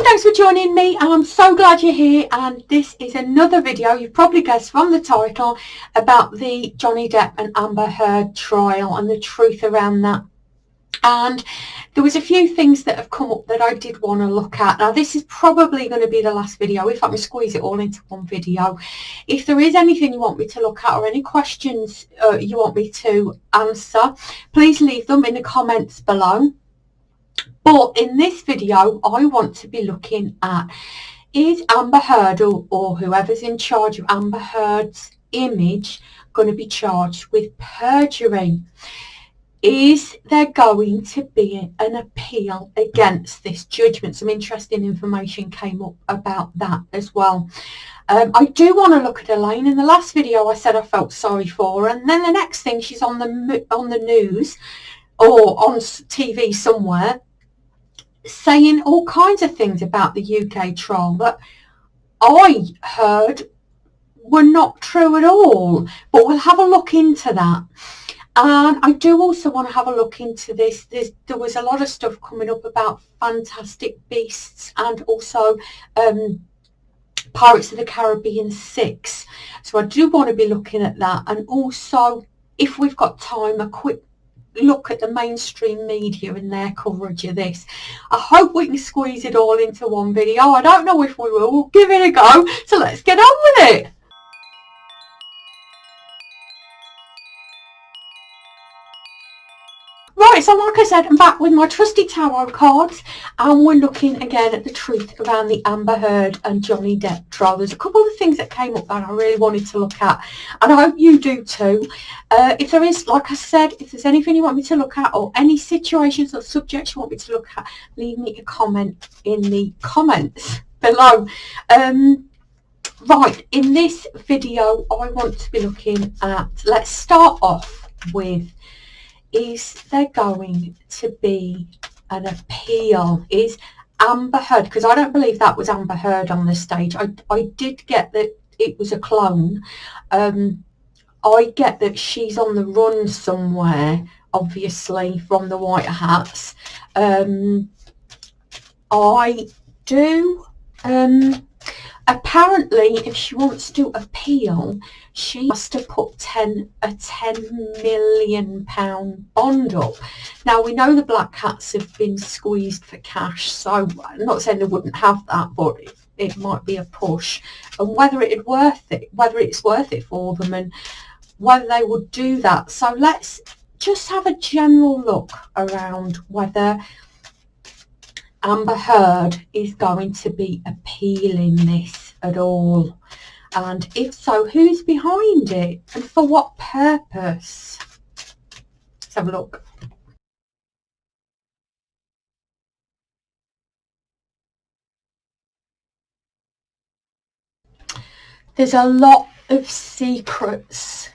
Hi, thanks for joining me. I'm so glad you're here, and this is another video, you've probably guessed from the title, about the Johnny Depp and Amber Heard trial and the truth around that. And there was a few things that have come up that I did want to look at. Now, this is probably going to be the last video, if I can squeeze it all into one video. If there is anything you want me to look at or any questions you want me to answer, please leave them in the comments below. But in this video, I want to be looking at, is Amber Heard or whoever's in charge of Amber Heard's image going to be charged with perjury? Is there going to be an appeal against this judgment? Some interesting information came up about that as well. I do want to look at Elaine. In the last video, I said I felt sorry for her, and then the next thing, she's on the news or on TV somewhere, saying all kinds of things about the UK trial that I heard were not true at all. But we'll have a look into that. And I do also want to have a look into this. There was a lot of stuff coming up about Fantastic Beasts and also Pirates of the Caribbean 6. So I do want to be looking at that. And also, if we've got time, a quick look at the mainstream media and their coverage of this. I hope we can squeeze it all into one video. I don't know if we will. We'll give it a go. So let's get on with it. Right, so like I said, I'm back with my trusty tarot cards, and we're looking again at the truth around the Amber Heard and Johnny Depp trial. There's a couple of things that came up that I really wanted to look at, and I hope you do too. If there is, like I said, if there's anything you want me to look at or any situations or subjects you want me to look at, leave me a comment in the comments below. Right, in this video, I want to be looking at, let's start off with, is there going to be an appeal? Is Amber Heard, because I don't believe that was Amber Heard on the stage. I did get that it was a clone. I get that she's on the run somewhere, obviously, from the White Hats. I do. Apparently, if she wants to appeal, she has to put a £10 million bond up. Now, we know the Black Hats have been squeezed for cash, so I'm not saying they wouldn't have that, but it might be a push. And whether it's worth it for them, and whether they would do that. So let's just have a general look around whether Amber Heard is going to be appealing this at all, and if so, who's behind it and for what purpose? Let's have a look. There's a lot of secrets.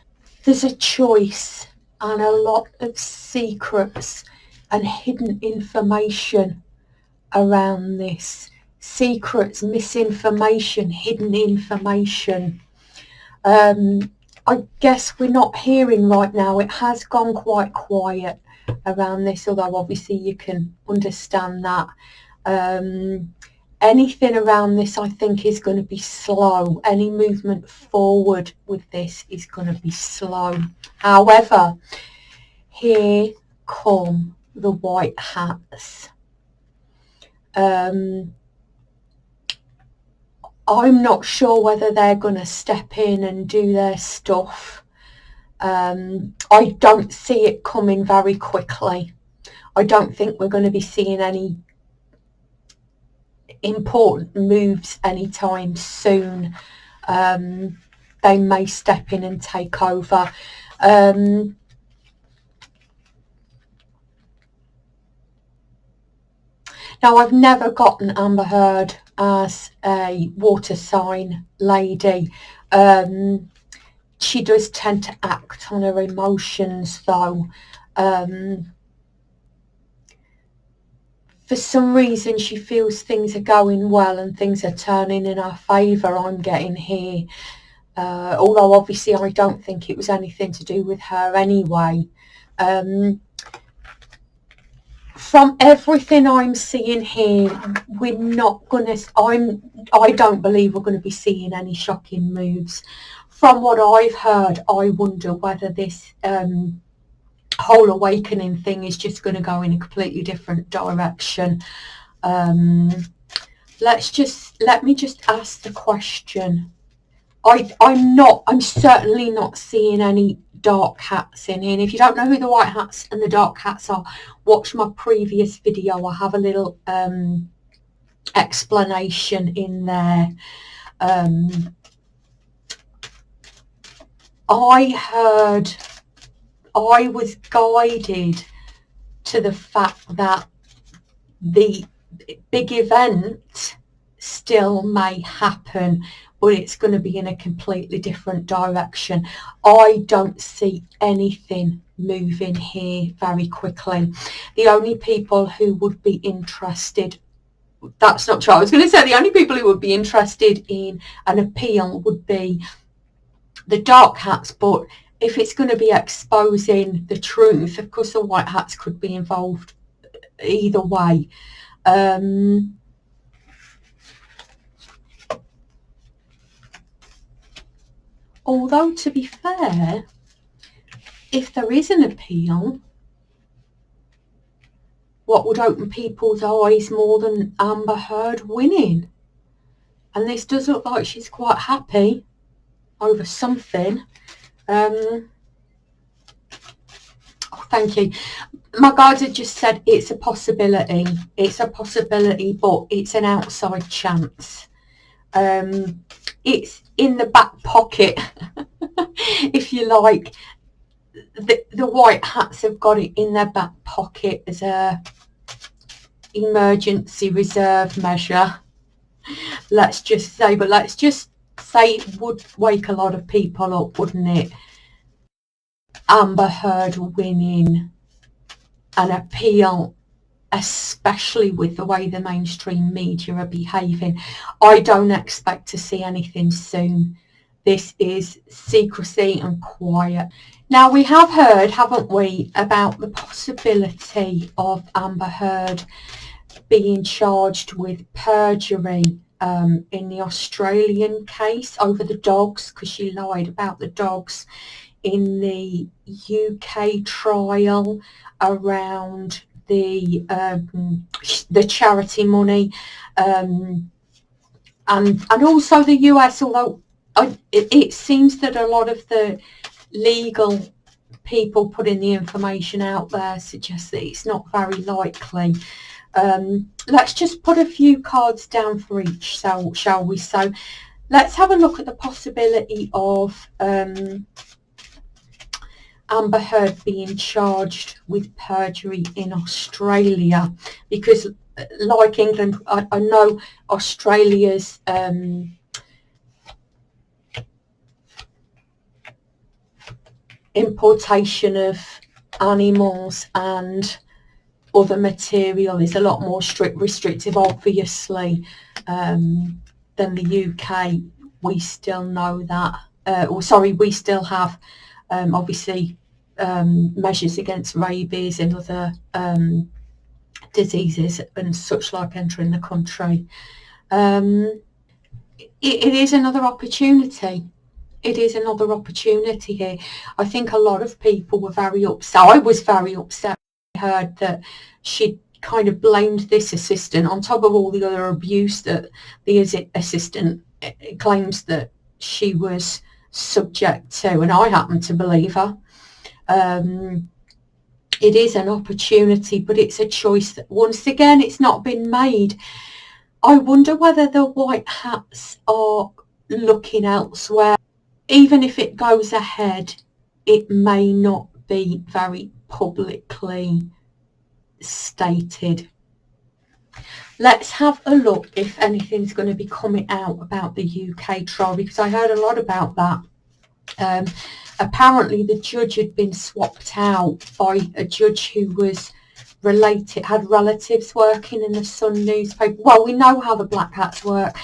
There's a choice and a lot of secrets and hidden information around this. Secrets, misinformation, hidden information. I guess we're not hearing right now. It has gone quite quiet around this, although obviously you can understand that. Anything around this, I think, is going to be slow. Any movement forward with this is going to be slow. However, here come the White Hats. I'm not sure whether they're going to step in and do their stuff. I don't see it coming very quickly. I don't think we're going to be seeing any important moves anytime soon. They may step in and take over. Now, I've never gotten Amber Heard as a water sign lady. She does tend to act on her emotions, though. For some reason, she feels things are going well and things are turning in her favour, I'm getting here. Although, obviously, I don't think it was anything to do with her anyway. from everything I'm seeing here, we're not gonna, I don't believe we're going to be seeing any shocking moves. From what I've heard, I wonder whether this whole awakening thing is just going to go in a completely different direction. Let me just ask the question. I'm certainly not seeing any dark hats in here. And if you don't know who the white hats and the dark hats are, watch my previous video. I have a little explanation in there. I was guided to the fact that the big event still may happen, but it's going to be in a completely different direction. I don't see anything moving here very quickly. The only people who would be interested, that's not true, I was going to say the only people who would be interested in an appeal would be the dark hats, but if it's going to be exposing the truth, of course the white hats could be involved either way. Although, to be fair, if there is an appeal, what would open people's eyes more than Amber Heard winning? And this does look like she's quite happy over something. Oh, thank you. My guides had just said it's a possibility. It's a possibility, but it's an outside chance. It's in the back pocket, if you like. The white hats have got it in their back pocket as a emergency reserve measure, let's just say. But let's just say it would wake a lot of people up, wouldn't it? Amber Heard winning an appeal, especially with the way the mainstream media are behaving. I don't expect to see anything soon. This is secrecy and quiet. Now, we have heard, haven't we, about the possibility of Amber Heard being charged with perjury in the Australian case over the dogs, because she lied about the dogs in the UK trial around the charity money, and also the US, although it seems that a lot of the legal people putting the information out there suggest that it's not very likely. Let's just put a few cards down for each, so shall we? So let's have a look at the possibility of Amber Heard being charged with perjury in Australia, because like England, I know Australia's importation of animals and other material is a lot more restrictive, obviously, than the UK. We still know that, we still have obviously measures against rabies and other diseases and such like entering the country. It is another opportunity. It is another opportunity here. I think a lot of people were very upset. I was very upset. I heard that she kind of blamed this assistant on top of all the other abuse that the assistant claims that she was subject to, and I happen to believe her. It is an opportunity, but it's a choice that once again it's not been made. I wonder whether the white hats are looking elsewhere. Even if it goes ahead, it may not be very publicly stated. Let's have a look if anything's going to be coming out about the UK trial, because I heard a lot about that. Apparently the judge had been swapped out by a judge who was had relatives working in the Sun newspaper. Well, we know how the black hats work.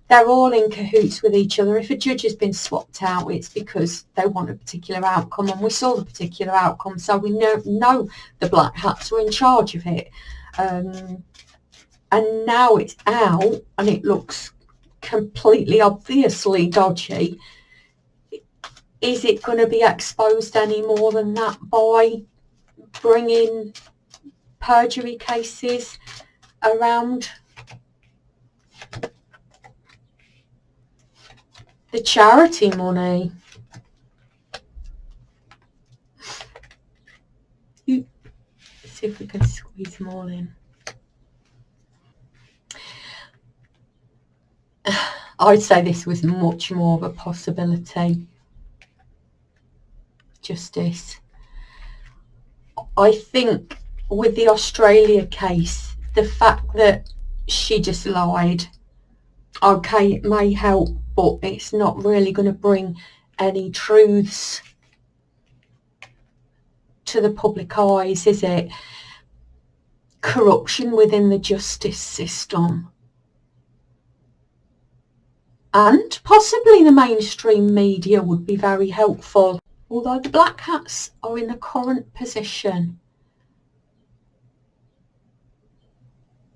they're all in cahoots with each other. If a judge has been swapped out, it's because they want a particular outcome, and we saw the particular outcome, so we know the black hats were in charge of it. And now it's out and it looks completely obviously dodgy. Is it going to be exposed any more than that by bringing perjury cases around the charity money? Let's see if we can squeeze them all in. I'd say this was much more of a possibility. Justice. I think with the Australia case, the fact that she just lied, okay, it may help, but it's not really going to bring any truths to the public eyes, is it? Corruption within the justice system, and possibly the mainstream media would be very helpful. Although the black hats are in the current position,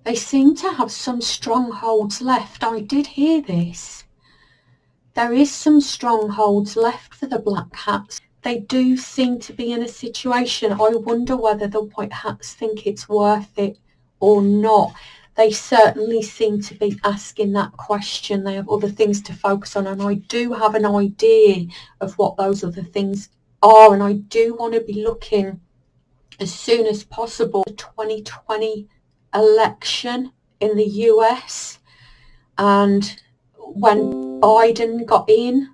they seem to have some strongholds left. I did hear this. There is some strongholds left for the black hats. They do seem to be in a situation. I wonder whether the white hats think it's worth it or not. They certainly seem to be asking that question. They have other things to focus on, and I do have an idea of what those other things are, and I do want to be looking as soon as possible at the 2020 election in the US, and when Biden got in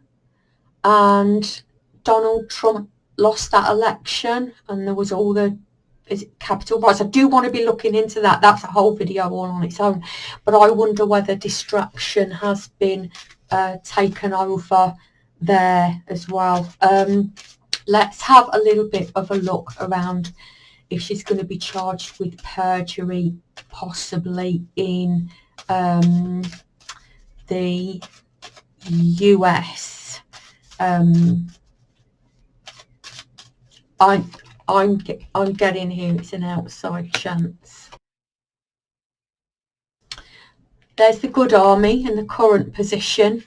and Donald Trump lost that election and there was all the capital rights. I do want to be looking into that. That's a whole video all on its own. But I wonder whether distraction has been taken over there as well. Let's have a little bit of a look around if she's going to be charged with perjury, possibly in the US. I'm getting here it's an outside chance. There's the good army in the current position,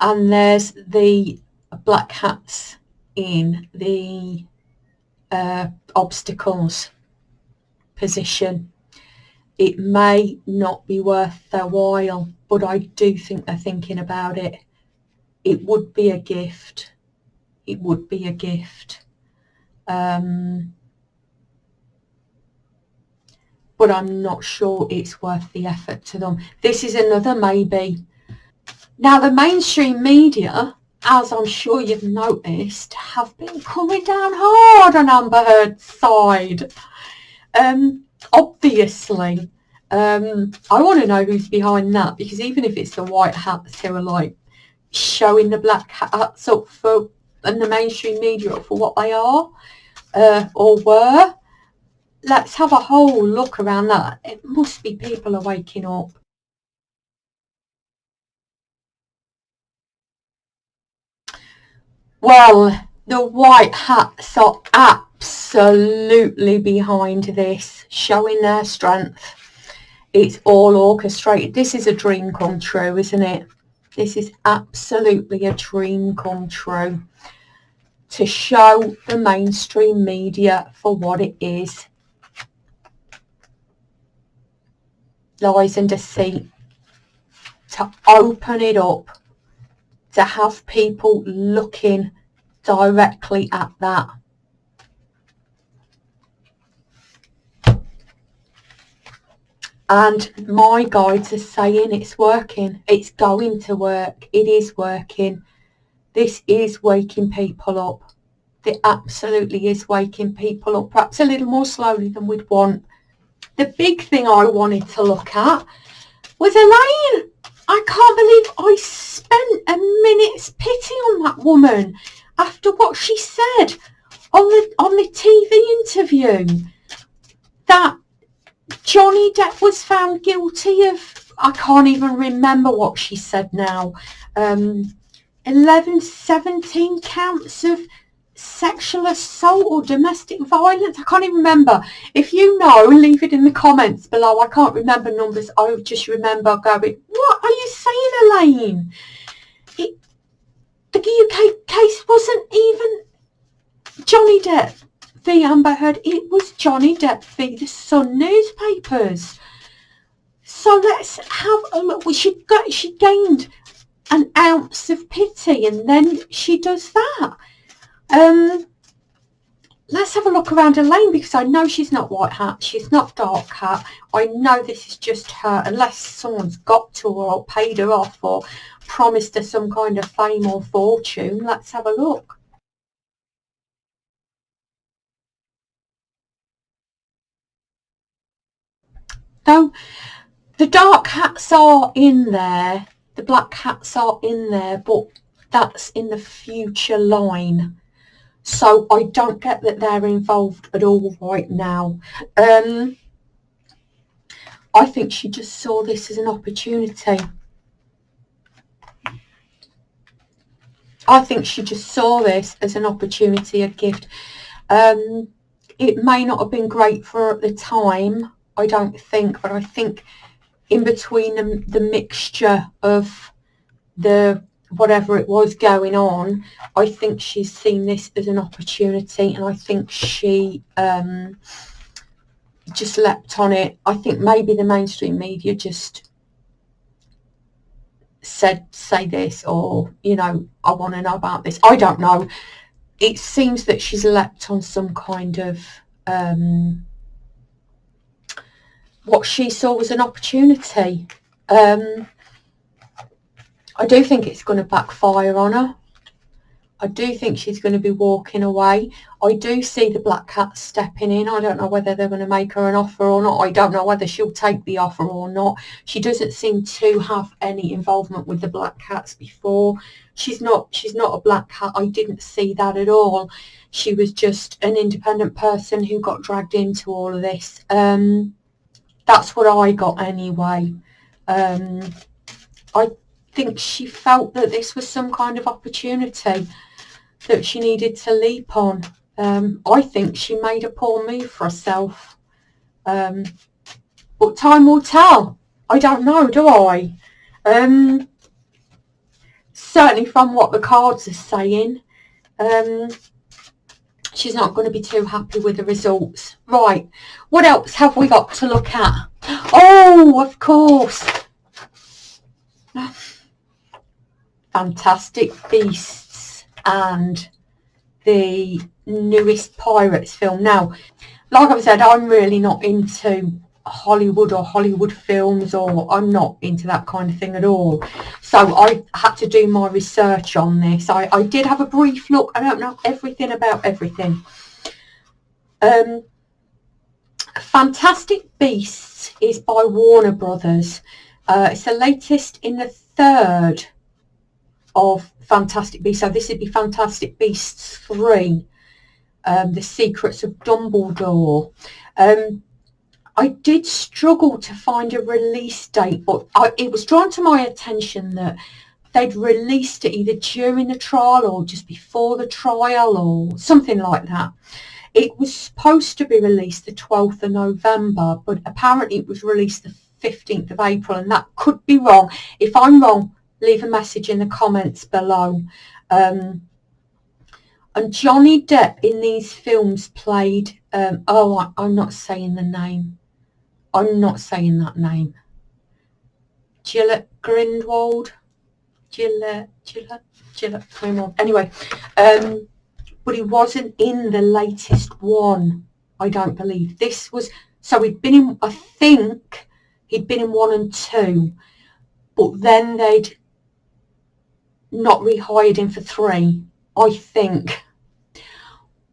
and there's the black hats in the obstacles position. It may not be worth their while, but I do think they're thinking about it. It would be a gift. It would be a gift. But I'm not sure it's worth the effort to them. This is another maybe. Now, the mainstream media, as I'm sure you've noticed, have been coming down hard on Amber Heard's side. Obviously. I want to know who's behind that, because even if it's the white hats who are like showing the black hats up for, and the mainstream media up for what they are or were, let's have a whole look around that. It must be people are waking up. Well, the white hats are absolutely behind this, showing their strength. It's all orchestrated. This is a dream come true, isn't it? This is absolutely a dream come true, to show the mainstream media for what it is. Lies and deceit. To open it up, to have people looking directly at that. And my guides are saying it's working. It's going to work. It is working. This is waking people up. It absolutely is waking people up, perhaps a little more slowly than we'd want. The big thing I wanted to look at was Elaine. I can't believe I spent a minute's pity on that woman after what she said on the TV interview. That Johnny Depp was found guilty of, I can't even remember what she said now, 11, 17 counts of sexual assault or domestic violence. I can't even remember. If you know, leave it in the comments below. I can't remember numbers. I just remember going, what are you saying, Elaine? The UK case wasn't even Johnny Depp v Amber Heard. It was Johnny Depp v the Sun newspapers. So let's have a look. She gained an ounce of pity, and then she does that. Let's have a look around Elaine, because I know she's not white hat, she's not dark hat. I know this is just her, unless someone's got to her or paid her off or promised her some kind of fame or fortune. Let's have a look. So the dark hats are in there, the black hats are in there, but that's in the future line. So I don't get that they're involved at all right now. I think she just saw this as an opportunity. I think she just saw this as an opportunity, a gift. It may not have been great for her at the time, I don't think, but I think in between the mixture of the whatever it was going on, I think she's seen this as an opportunity, and I think she just leapt on it. I think maybe the mainstream media just say this, or, you know, I want to know about this. I don't know. It seems that she's leapt on some kind of what she saw was an opportunity. I do think it's going to backfire on her. I do think she's going to be walking away. I do see the black cats stepping in. I don't know whether they're going to make her an offer or not. I don't know whether she'll take the offer or not. She doesn't seem to have any involvement with the black cats before. She's not a black cat. I didn't see that at all. She was just an independent person who got dragged into all of this. That's what I got anyway. I think she felt that this was some kind of opportunity that she needed to leap on. I think she made a poor move for herself. But time will tell. I don't know, do I? Certainly from what the cards are saying, she's not going to be too happy with the results. Right, what else have we got to look at? Oh, of course. Fantastic Beasts and the newest Pirates film. Now, like I've said, I'm really not into Hollywood or Hollywood films, or I'm not into that kind of thing at all. So I had to do my research on this. I did have a brief look. I don't know everything about everything. Fantastic Beasts is by Warner Brothers. It's the latest in the third of Fantastic Beasts. So this would be Fantastic Beasts 3, The Secrets of Dumbledore. I did struggle to find a release date, but it was drawn to my attention that they'd released it either during the trial or just before the trial or something like that. It was supposed to be released the 12th of November, but apparently it was released the 15th of April, and that could be wrong. If I'm wrong, leave a message in the comments below. And Johnny Depp in these films played, I'm not saying the name. I'm not saying that name. Gillett Grindelwald. Gillett Grindelwald. Anyway, but he wasn't in the latest one, I don't believe. This was, so he'd been in, I think he'd been in 1 and 2, but then they'd not rehired him for 3, I think.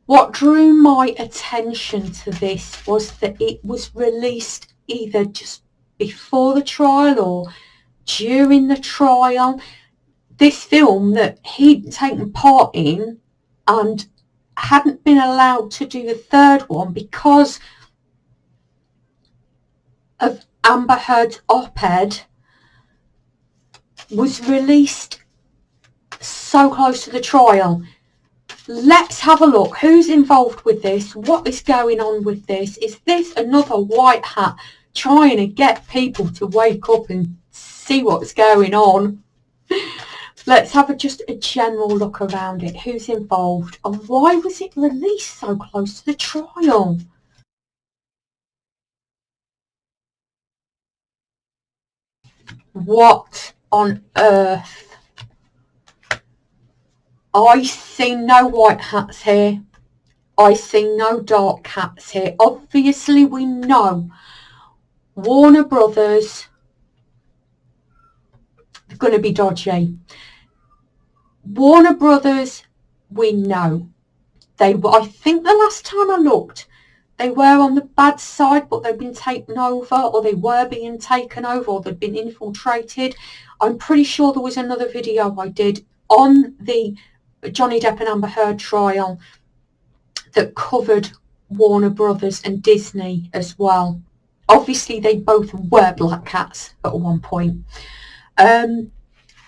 What drew my attention to this was that it was released either just before the trial or during the trial. This film that he'd taken part in and hadn't been allowed to do the third one because of Amber Heard's op-ed was released so close to the trial. Let's have a look. Who's involved with this? What is going on with this? Is this another white hat trying to get people to wake up and see what's going on? Let's have just a general look around it. Who's involved and why was it released so close to the trial? What on earth? I see no white hats here. I see no dark hats here. Obviously, we know Warner Brothers are going to be dodgy. Warner Brothers, we know. I think the last time I looked, they were on the bad side, but they've been taken over, or they were being taken over, or they'd been infiltrated. I'm pretty sure there was another video I did on the Johnny Depp and Amber Heard trial that covered Warner Brothers and Disney as well. Obviously, they both were black cats at one point.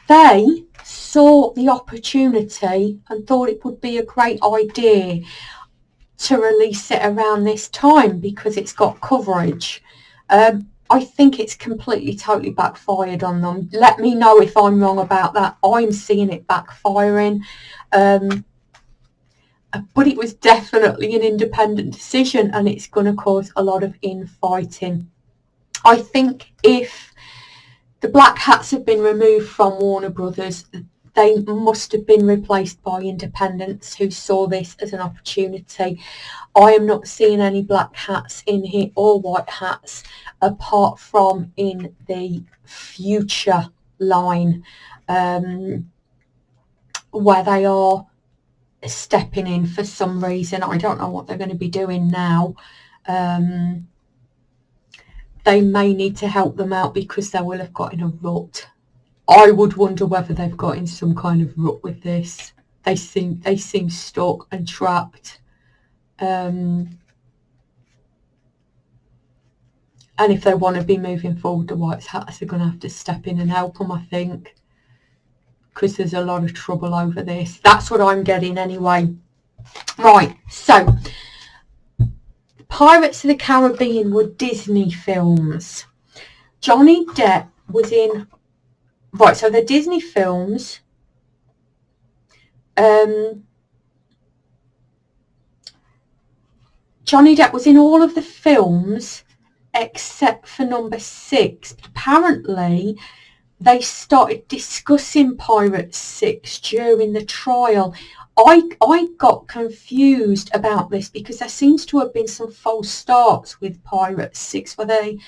They saw the opportunity and thought it would be a great idea to release it around this time because it's got coverage. I think it's completely, totally backfired on them. Let me know if I'm wrong about that. I'm seeing it backfiring. But it was definitely an independent decision and it's going to cause a lot of infighting. I think if the black hats have been removed from Warner Brothers, they must have been replaced by independents who saw this as an opportunity. I am not seeing any black hats in here or white hats apart from in the future line where they are stepping in for some reason. I don't know what they're going to be doing now. They may need to help them out because they will have got in a rut. I would wonder whether they've got in some kind of rut with this. They seem stuck and trapped. And if they want to be moving forward, the white hats are going to have to step in and help them, I think, because there's a lot of trouble over this. That's what I'm getting anyway. Right, so Pirates of the Caribbean were Disney films. Johnny Depp was in... Right, so the Disney films. Johnny Depp was in all of the films except for number 6. Apparently, they started discussing Pirates 6 during the trial. I got confused about this because there seems to have been some false starts with Pirates 6 where they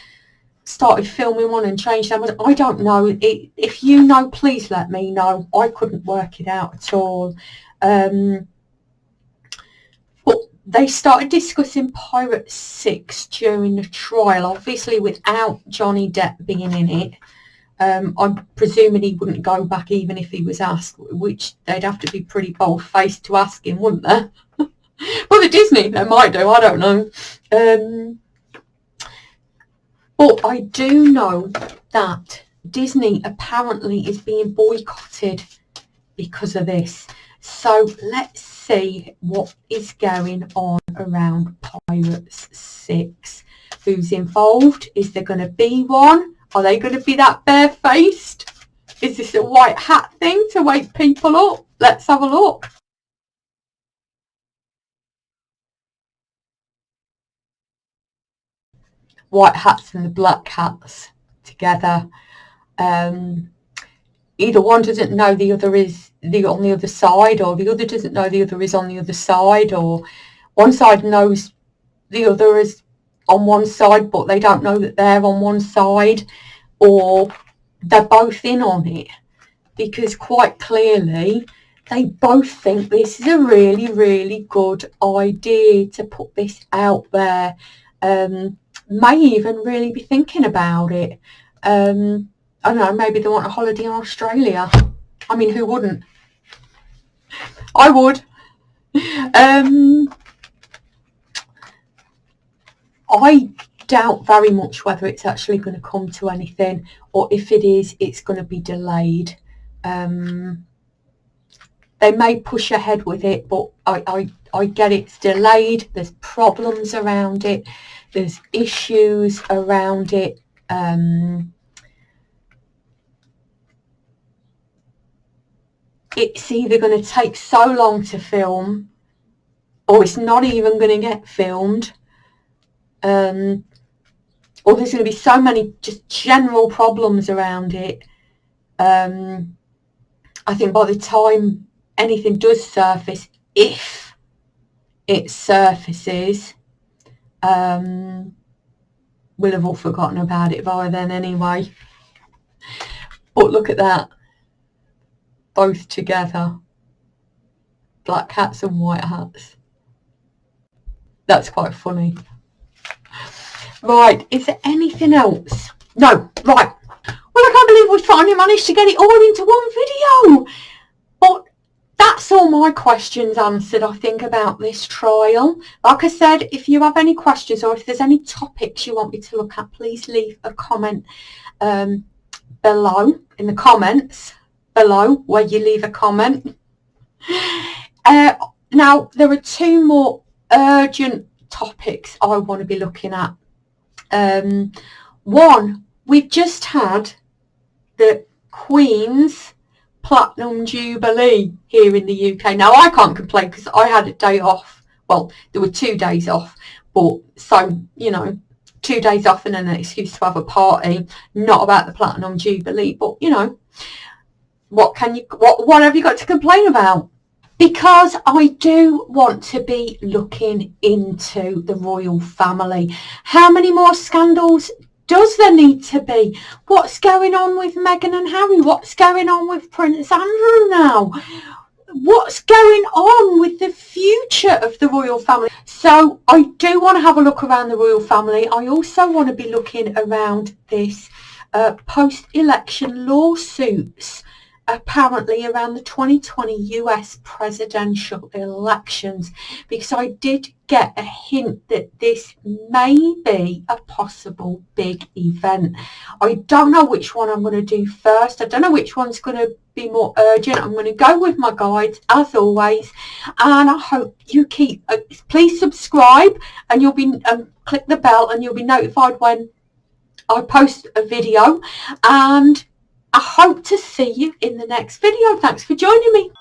started filming one and changed them. I don't know. If you know, please let me know. I couldn't work it out at all. But they started discussing Pirates 6 during the trial, obviously without Johnny Depp being in it. I'm presuming he wouldn't go back even if he was asked, which they'd have to be pretty bold-faced to ask him, wouldn't they? Well, the Disney, they might do, I don't know. But I do know that Disney apparently is being boycotted because of this. So let's see what is going on around Pirates 6. Who's involved? Is there going to be one? Are they going to be that barefaced? Is this a white hat thing to wake people up? Let's have a look. White hats and the black hats together. Either one doesn't know the other is on the other side, or the other doesn't know the other is on the other side, or one side knows the other is on one side but they don't know that they're on one side, or they're both in on it, because quite clearly they both think this is a really, really good idea to put this out there. May even really be thinking about it. I don't know, maybe they want a holiday in Australia. I mean, who wouldn't? I would. I doubt very much whether it's actually going to come to anything, or if it is, it's going to be delayed. They may push ahead with it, but I get it's delayed. There's problems around it. There's issues around it. It's either going to take so long to film, or it's not even going to get filmed. Or there's going to be so many just general problems around it. I think by the time anything does surface, if it surfaces, we'll have all forgotten about it by then anyway. But look at that, both together, black hats and white hats. That's quite funny. Right, is there anything else? No, right. Well, I can't believe we finally managed to get it all into one video. But that's all my questions answered, I think, about this trial. Like I said, if you have any questions, or if there's any topics you want me to look at, please leave a comment below, in the comments below, where you leave a comment. Now, there are two more urgent topics I want to be looking at. One, we've just had the Queen's Platinum Jubilee here in the UK. Now, I can't complain because I had a day off. Well, there were 2 days off, but so, you know, 2 days off and then an excuse to have a party. Not about the Platinum Jubilee, but, you know, what have you got to complain about? Because I do want to be looking into the royal family. How many more scandals does there need to be? What's going on with Meghan and Harry? What's going on with Prince Andrew now? What's going on with the future of the royal family? So I do want to have a look around the royal family. I also want to be looking around this post-election lawsuits, apparently around the 2020 US presidential elections, because I did get a hint that this may be a possible big event. I don't know which one I'm going to do first. I don't know which one's going to be more urgent. I'm going to go with my guides as always, and I hope you please subscribe, and you'll be click the bell and you'll be notified when I post a video, and I hope to see you in the next video. Thanks for joining me.